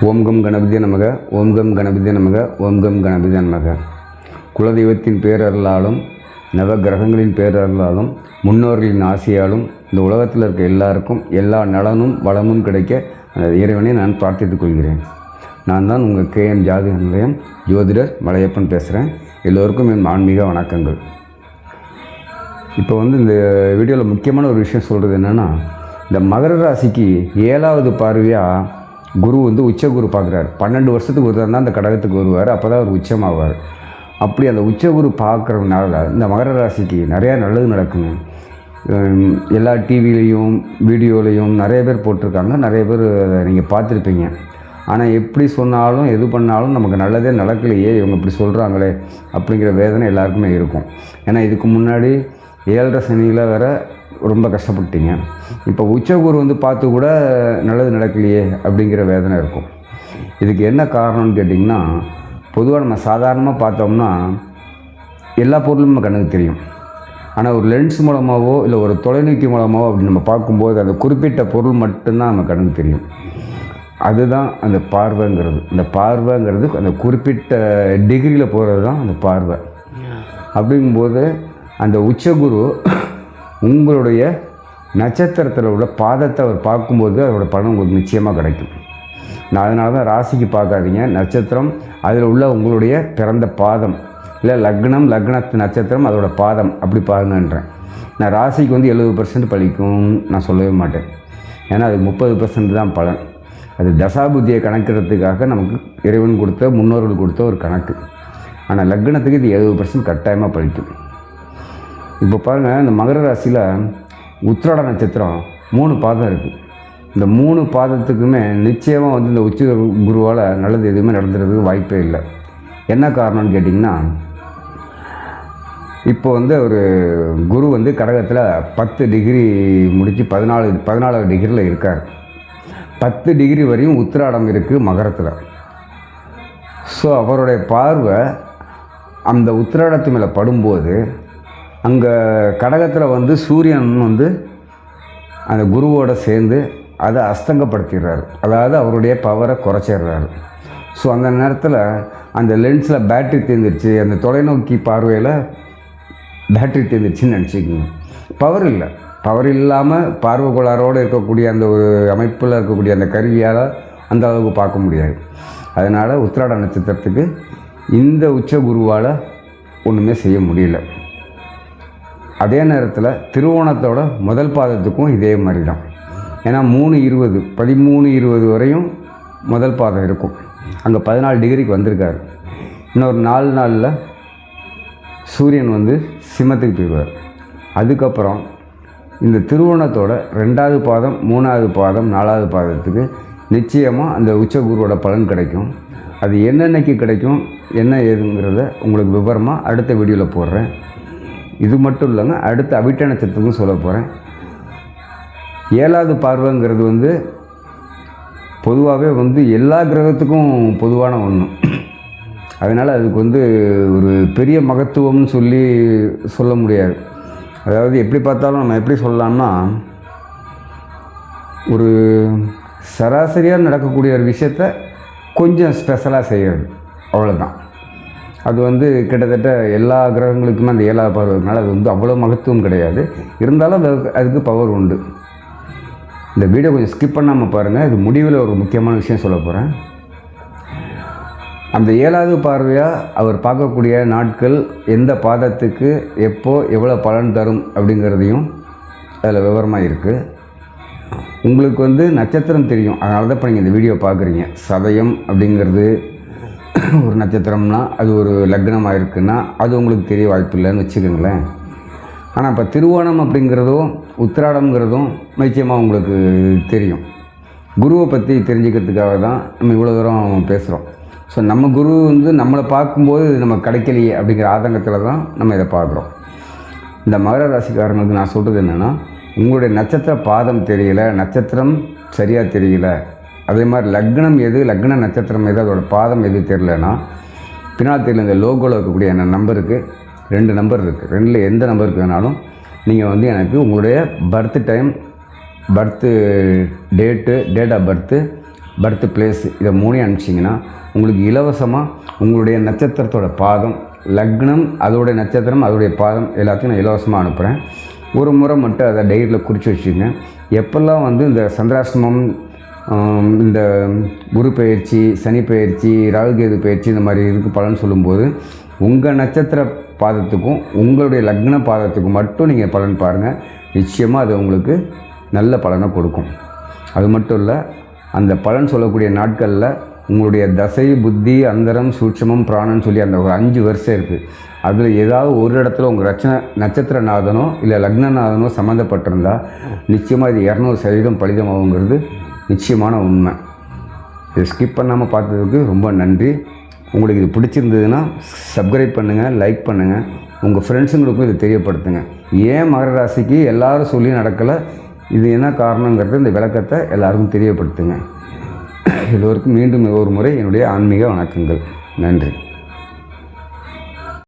ஓம் come கணபதியே நமக, ஓம் come கணபதியே நமக, ஓம் கம் கணபதியே நமக. குலதெய்வத்தின் பேரருளாலும் நவ கிரகங்களின் பேரருளாலும் முன்னோர்களின் ஆசையாலும் இந்த உலகத்தில் இருக்க எல்லாருக்கும் எல்லா நலனும் வளமும் கிடைக்க அந்த இறைவனை நான் பிரார்த்தித்துக் கொள்கிறேன். நான் தான் உங்கள் KM ஜாதக நிலையம் ஜோதிடர் மலையப்பன் பேசுகிறேன். எல்லோருக்கும் என் ஆன்மீக வணக்கங்கள். இப்போ இந்த வீடியோவில் முக்கியமான ஒரு விஷயம் சொல்கிறது என்னென்னா, இந்த மகர ராசிக்கு 7வது பார்வையாக குரு உச்ச குரு பார்க்குறாரு. 12 வருஷத்துக்கு ஒரு தான் அந்த கடகத்துக்கு வருவார். அப்போ தான் அவர் உச்சமாவார். அப்படி அந்த உச்ச குரு பார்க்குறதுனால இந்த மகர ராசிக்கு நிறையா நல்லது நடக்குங்க. எல்லா டிவிலையும் வீடியோலையும் நிறைய பேர் போட்டிருக்காங்க. நிறைய பேர் நீங்கள் பார்த்துருப்பீங்க. ஆனால் எப்படி சொன்னாலும் எது பண்ணாலும் நமக்கு நல்லதே நடக்கலையே, இவங்க இப்படி சொல்கிறாங்களே அப்படிங்கிற வேதனை எல்லாருக்குமே இருக்கும். ஏன்னா இதுக்கு முன்னாடி 7.5 சனியில் வேறு ரொம்ப கஷ்டப்பட்டீங்க. இப்போ உச்சகுரு பார்த்து கூட நல்லது நடக்கலையே அப்படிங்கிற வேதனை இருக்கும். இதுக்கு என்ன காரணம்னு கேட்டிங்கன்னா, பொதுவாக நம்ம சாதாரணமாக பார்த்தோம்னா எல்லா பொருளும் நம்ம கண்ணுக்கு தெரியும். ஆனால் ஒரு லென்ஸ் மூலமாகவோ இல்லை ஒரு தொலைநோக்கி மூலமாகவோ அப்படி நம்ம பார்க்கும்போது அந்த குறிப்பிட்ட பொருள் மட்டும்தான் நம்ம கண்ணுக்கு தெரியும். அதுதான் அந்த பார்வைங்கிறது. அந்த பார்வைங்கிறது அந்த குறிப்பிட்ட டிகிரியில் போகிறது தான் அந்த பார்வை. அப்படிங்கும்போது அந்த உச்சகுரு உங்களுடைய நட்சத்திரத்தில் உள்ள பாதத்தை அவர் பார்க்கும்போது அதோட பலன் உங்களுக்கு நிச்சயமாக கிடைக்கும். நான் அதனால தான் ராசிக்கு பார்க்காதீங்க, நட்சத்திரம் அதில் உள்ள உங்களுடைய பிறந்த பாதம் இல்லை லக்னத்து நட்சத்திரம் அதோட பாதம் அப்படி பாருங்கன்றேன். நான் ராசிக்கு 70% பலிக்கும் நான் சொல்லவே மாட்டேன். ஏன்னா அது 30% தான் பலன். அது தசாபுத்தியை கணக்கிறதுக்காக நமக்கு இறைவன் கொடுத்த முன்னோர்கள் கொடுத்த ஒரு கணக்கு. ஆனால் லக்னத்துக்கு இது 70% கட்டாயமாக பலிக்கும். இப்போ பாருங்கள், இந்த மகர ராசியில் உத்திராட நட்சத்திரம் 3 பாதம் இருக்குது. இந்த 3 பாதத்துக்குமே நிச்சயமாக இந்த உச்ச குருவால் நல்லது எதுவுமே நடந்துறதுக்கு வாய்ப்பே இல்லை. என்ன காரணம்னு கேட்டிங்கன்னா, இப்போ ஒரு குரு கடகத்தில் 10 டிகிரி முடித்து 14 டிகிரியில் இருக்கார். 10 டிகிரி வரையும் உத்திராடம் இருக்குது மகரத்தில். ஸோ அவருடைய பார்வை அந்த உத்திராடத்து மேலே படும்போது அங்கே கடகத்தில் சூரியன் அந்த குருவோடு சேர்ந்து அதை அஸ்தங்கப்படுத்திடுறாரு. அதாவது அவருடைய பவரை குறைச்சிடுறாரு. ஸோ அந்த நேரத்தில் அந்த லென்ஸில் பேட்ரி தீர்ந்துருச்சு, அந்த தொலைநோக்கி பார்வையில் பேட்ரி தீர்ந்துருச்சுன்னு நினச்சிக்கோங்க. பவர் இல்லாமல் பார்வை கோளாறோடு இருக்கக்கூடிய அந்த ஒரு அமைப்பில் இருக்கக்கூடிய அந்த கருவியால் அந்த அளவுக்கு பார்க்க முடியாது. அதனால் உத்திராட நட்சத்திரத்துக்கு இந்த உச்ச குருவால் ஒன்றுமே செய்ய முடியல. அதே நேரத்தில் திருவோணத்தோட முதல் பாதத்துக்கும் இதே மாதிரி தான். ஏன்னா 13-20 வரையும் முதல் பாதம் இருக்கும். அங்கே 14 டிகிரிக்கு வந்திருக்காரு. இன்னொரு 4 நாளில் சூரியன் சிம்மத்துக்கு போயிடுவார். அதுக்கப்புறம் இந்த திருவோணத்தோட 2வது பாதம் 3வது பாதம் 4வது பாதத்துக்கு நிச்சயமாக அந்த உச்சகுருவோட பலன் கிடைக்கும். அது என்னென்னைக்கு கிடைக்கும் என்ன ஏதுங்கிறத உங்களுக்கு விவரமாக அடுத்த வீடியோவில் போடுறேன். இது மட்டும் இல்லைங்க, அடுத்த அவிட்ட நட்சத்திரத்துக்கும் சொல்ல போகிறேன். 7வது பார்வைங்கிறது பொதுவாகவே எல்லா கிரகத்துக்கும் பொதுவான ஒன்று. அதனால் அதுக்கு ஒரு பெரிய மகத்துவம்னு சொல்ல முடியாது. அதாவது எப்படி பார்த்தாலும் நம்ம எப்படி சொல்லலாம்னா, ஒரு சராசரியாக நடக்கக்கூடிய ஒரு விஷயத்தை கொஞ்சம் ஸ்பெஷலாக செய்கிறது, அவ்வளோதான். அது கிட்டத்தட்ட எல்லா கிரகங்களுக்குமே அந்த 7வது பார்வைனால அது அவ்வளோ மகத்துவம் கிடையாது. இருந்தாலும் அதுக்கு பவர் உண்டு. இந்த வீடியோ கொஞ்சம் ஸ்கிப் பண்ணாமல் பாருங்கள். இது முடிவில் ஒரு முக்கியமான விஷயம் சொல்ல போகிறேன். அந்த 7வது பார்வையாக அவர் பார்க்கக்கூடிய நாட்கள் எந்த பாதத்துக்கு எப்போ எவ்வளோ பலன் தரும் அப்படிங்கிறதையும் அதில் விவரமாக இருக்குது. உங்களுக்கு நட்சத்திரம் தெரியும், அதனால தான் இப்போ நீங்கள் இந்த வீடியோ பார்க்குறீங்க. சதயம் அப்படிங்கிறது ஒரு நட்சத்திரம்னா அது ஒரு லக்னமாக இருக்குன்னா அது உங்களுக்கு தெரிய வாய்ப்பு இல்லைன்னு வச்சுக்கோங்களேன். ஆனால் இப்போ திருவோணம் அப்படிங்கிறதும் உத்திராடம்ங்கிறதும் நிச்சயமாக உங்களுக்கு தெரியும். குருவை பற்றி தெரிஞ்சுக்கிறதுக்காக தான் நம்ம இவ்வளோ தூரம் பேசுகிறோம். ஸோ நம்ம குரு நம்மளை பார்க்கும்போது இது நம்ம கிடைக்கலையே அப்படிங்கிற ஆதங்கத்தில் தான் நம்ம இதை பார்க்குறோம். இந்த மகர ராசிக்காரங்களுக்கு நான் சொல்கிறது என்னென்னா, உங்களுடைய நட்சத்திர பாதம் தெரியல, நட்சத்திரம் சரியாக தெரியல, அதே மாதிரி லக்னம் எது, லக்ன நட்சத்திரம் எது, அதோட பாதம் எது தெரியலன்னா பின்னால் தெரியல. இந்த லோகோவில் இருக்கக்கூடிய என்ன நம்பருக்கு 2 நம்பர் இருக்குது. 2ல் எந்த நம்பருக்கு வேணாலும் நீங்கள் எனக்கு உங்களுடைய birth time, birth date, date of birth, birth place இதை 3 அனுப்பிச்சிங்கன்னா உங்களுக்கு இலவசமாக உங்களுடைய நட்சத்திரத்தோட பாதம், லக்னம், அதோடைய நட்சத்திரம், அதோடைய பாதம் எல்லாத்தையும் நான் இலவசமாக அனுப்புகிறேன். ஒரு முறை மட்டும் அதை டைரியில் குறித்து வச்சுக்கோங்க. எப்பெல்லாம் இந்த சந்திராஷ்டமம், இந்த குரு பயிற்சி, சனி பயிற்சி, ராகுகேது பயிற்சி இந்த மாதிரி இதுக்கு பலன் சொல்லும்போது உங்கள் நட்சத்திர பாதத்துக்கும் உங்களுடைய லக்ன பாதத்துக்கும் மட்டும் நீங்கள் பலன் பாருங்கள். நிச்சயமாக அது உங்களுக்கு நல்ல பலனை கொடுக்கும். அது மட்டும் இல்லை, அந்த பலன் சொல்லக்கூடிய நாட்களில் உங்களுடைய தசை, புத்தி, அந்தரம், சூட்சமம், பிராணம் சொல்லி அந்த ஒரு 5 வரிசை இருக்குது. அதில் ஏதாவது ஒரு இடத்துல உங்கள் நட்சத்திரநாதனோ இல்லை லக்னநாதனோ சம்மந்தப்பட்டிருந்தால் நிச்சயமாக இது 200% பலிதமாகுங்கிறது நிச்சயமான உண்மை. இதை ஸ்கிப் பண்ணாமல் பார்த்ததுக்கு ரொம்ப நன்றி. உங்களுக்கு இது பிடிச்சிருந்ததுன்னா சப்ஸ்கிரைப் பண்ணுங்கள், லைக் பண்ணுங்கள், உங்கள் ஃப்ரெண்ட்ஸுங்களுக்கும் இதை தெரியப்படுத்துங்க. ஏன் மகர ராசிக்கு எல்லோரும் சொல்லி நடக்கலை, இது என்ன காரணங்கிறது இந்த விளக்கத்தை எல்லாருக்கும் தெரியப்படுத்துங்க. எல்லோருக்கும் மீண்டும் ஒரு முறை என்னுடைய ஆன்மீக வணக்கங்கள். நன்றி.